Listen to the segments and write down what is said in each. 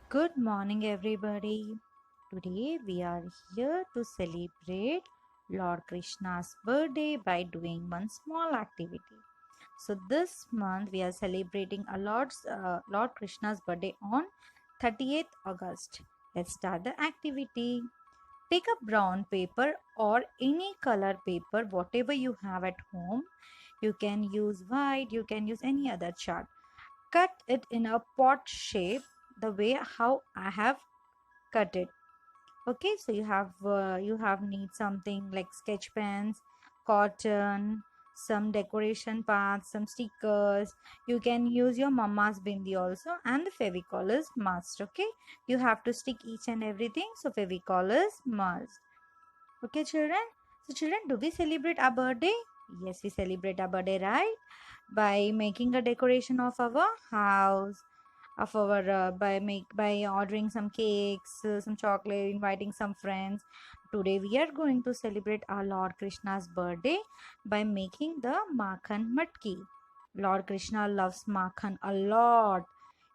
Good morning, everybody. Today we are here to celebrate Lord Krishna's birthday by doing one small activity. So this month we are celebrating Lord Krishna's birthday on 30th August. Let's start the activity. Take a brown paper or any color paper, whatever you have at home. You can use white, you can use any other chart. Cut it in a pot shape the way how I have cut it. Okay, so you have need something like sketch pens, cotton, some decoration parts, some stickers. You can use your mama's bindi also, and the fevicol is must. Okay, you have to stick each and everything, so fevicol is must. Okay, children. So, children, do we celebrate our birthday? Yes, we celebrate our birthday, right? By making a decoration of our house, of our by ordering some cakes, some chocolate, inviting some friends. Today we are going to celebrate our Lord Krishna's birthday by making the Makhan Matki. Lord Krishna loves Makhan a lot.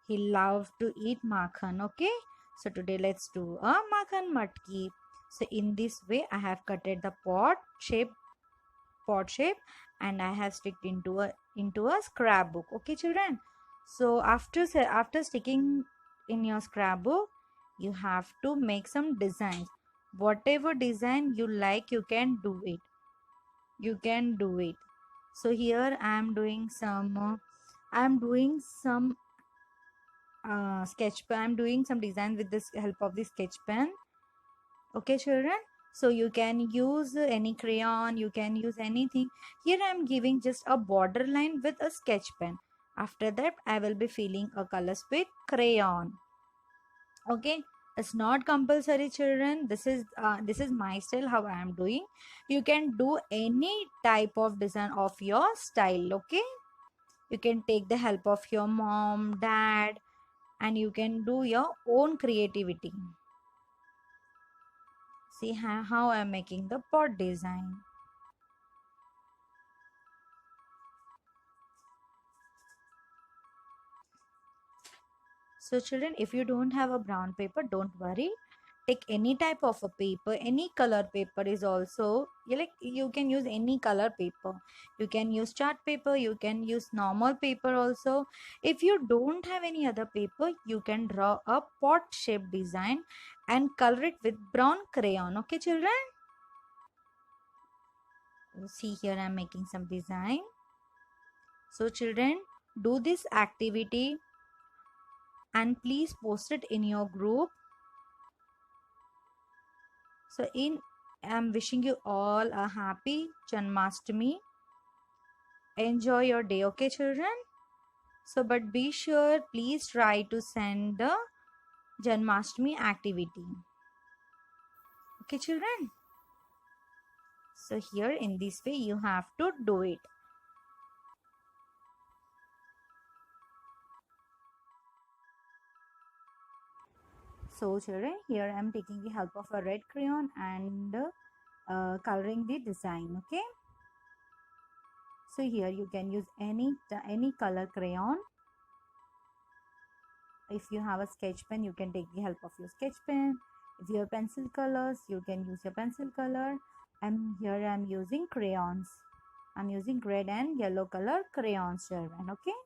He loves to eat Makhan. Okay, so today let's do a Makhan Matki. So in this way I have cutted the pot shape and I have sticked into a scrapbook. Okay, children. So after sticking in your scrapbook, you have to make some designs. Whatever design you like, you can do it. You can do it. So here I am doing some sketch pen. I'm doing some design with this help of the sketch pen. Okay, children. So you can use any crayon, you can use anything. Here I am giving just a border line with a sketch pen. After that I will be filling a colors with crayon. Okay, it's not compulsory, children. This is my style how I am doing. You can do any type of design of your style. Okay, you can take the help of your mom, dad, and you can do your own creativity. See how I'm making the pot design. So children, if you don't have a brown paper, don't worry. Take any type of a paper, any color paper is also you can use any color paper. You can use chart paper, you can use normal paper also. If you don't have any other paper, you can draw a pot shape design and color it with brown crayon. Okay, children? See here I'm making some design. So children, do this activity and please post it in your group. So I'm wishing you all a happy Janmashtami. Enjoy your day, okay, children? So, but be sure, please try to send the Janmashtami activity. Okay, children? So, here in this way, you have to do it. So, children, here I am taking the help of a red crayon and coloring the design. Okay. So, here you can use any color crayon. If you have a sketch pen, you can take the help of your sketch pen. If you have pencil colors, you can use your pencil color. And here I'm using crayons. I'm using red and yellow color crayons, children. Okay.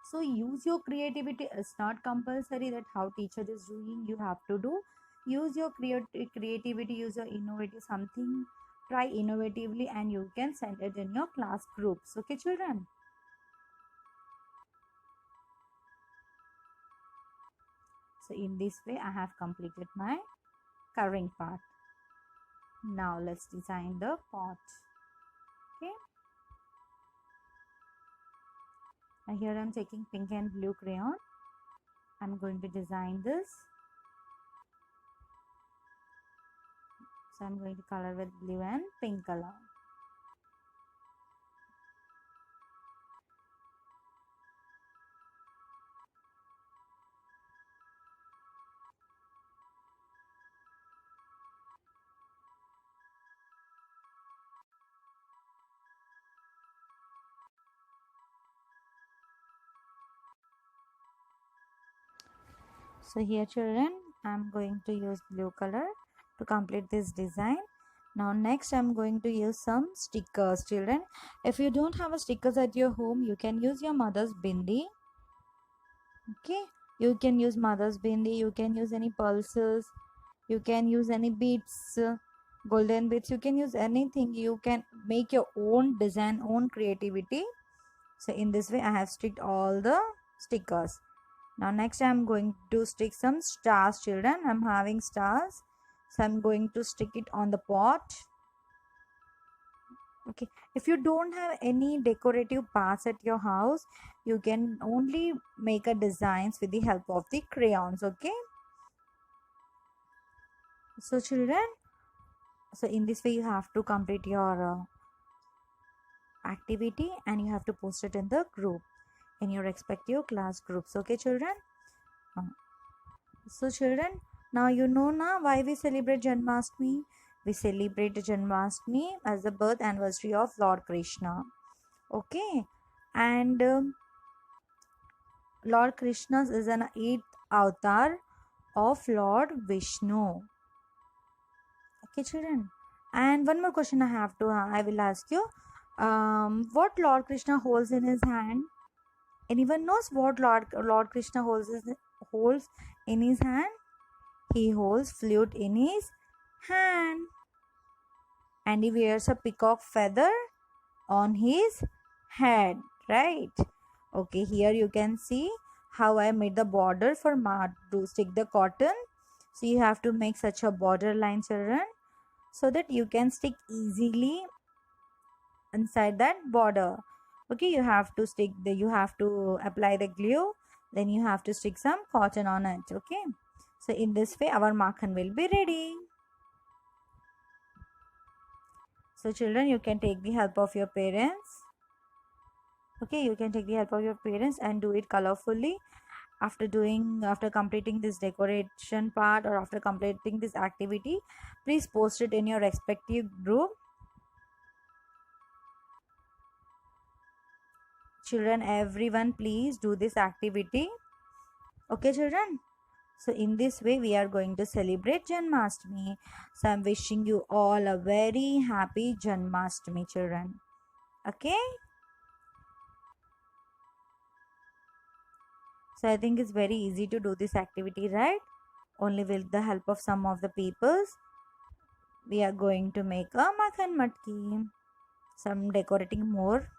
So use your creativity. It's not compulsory that how teacher is doing. You have to do. Use your creativity. Use your innovative something. Try innovatively, and you can send it in your class groups. Okay, children. So in this way, I have completed my coloring part. Now let's design the pot. Okay, and here I'm taking pink and blue crayon. I'm going to design this. So I'm going to color with blue and pink color. So here children, I'm going to use blue color to complete this design. Now next I'm going to use some stickers children. If you don't have a stickers at your home, you can use your mother's bindi. Okay, you can use mother's bindi, you can use any pulses, you can use any beads, golden beads, you can use anything. You can make your own design, own creativity. So in this way I have sticked all the stickers. Now next I'm going to stick some stars children. I'm having stars, so I'm going to stick it on the pot. Okay, if you don't have any decorative parts at your house, you can only make a designs with the help of the crayons. Okay, so children, so in this way you have to complete your activity and you have to post it in the group, in your respective class groups. Okay children. So children, now you know now why we celebrate Janmashtami. We celebrate Janmashtami as the birth anniversary of Lord Krishna. Okay, and Lord Krishna is an 8th avatar of Lord Vishnu. Okay children, and one more question I will ask you. What Lord Krishna holds in his hand? Anyone knows what Lord Krishna holds in his hand? He holds flute in his hand and he wears a peacock feather on his head, right? Okay, here you can see how I made the border for to stick the cotton. So you have to make such a border line children, so that you can stick easily inside that border. Okay, you have to apply the glue, then you have to stick some cotton on it. Okay, so in this way our makhan will be ready. So children, you can take the help of your parents. Okay, you can take the help of your parents and do it colorfully. After completing this decoration part or after completing this activity, please post it in your respective group. Children, everyone please do this activity. Okay children, so in this way we are going to celebrate Janmashtami. So I'm wishing you all a very happy Janmashtami children. Okay, so I think it's very easy to do this activity, right? Only with the help of some of the peoples we are going to make a makhan matki. Some decorating more.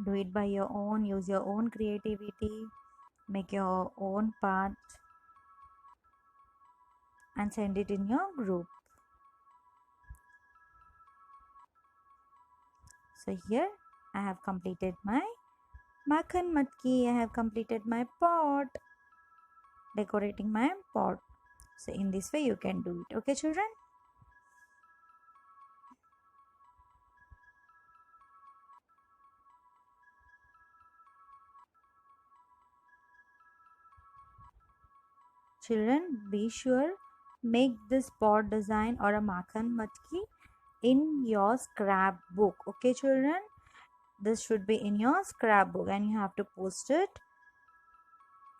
Do it by your own, use your own creativity, make your own part and send it in your group. So here I have completed my makhan matki. I have completed my pot, decorating my pot. So in this way you can do it. Okay children. Children, be sure make this pot design or a makhan matki in your scrapbook. Okay children, this should be in your scrapbook and you have to post it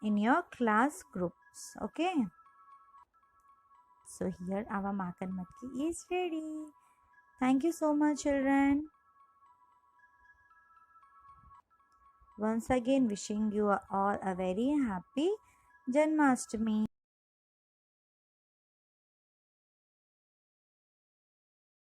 in your class groups. Okay, so here our makhan matki is ready. Thank you so much children. Once again wishing you all a very happy Janmashtami.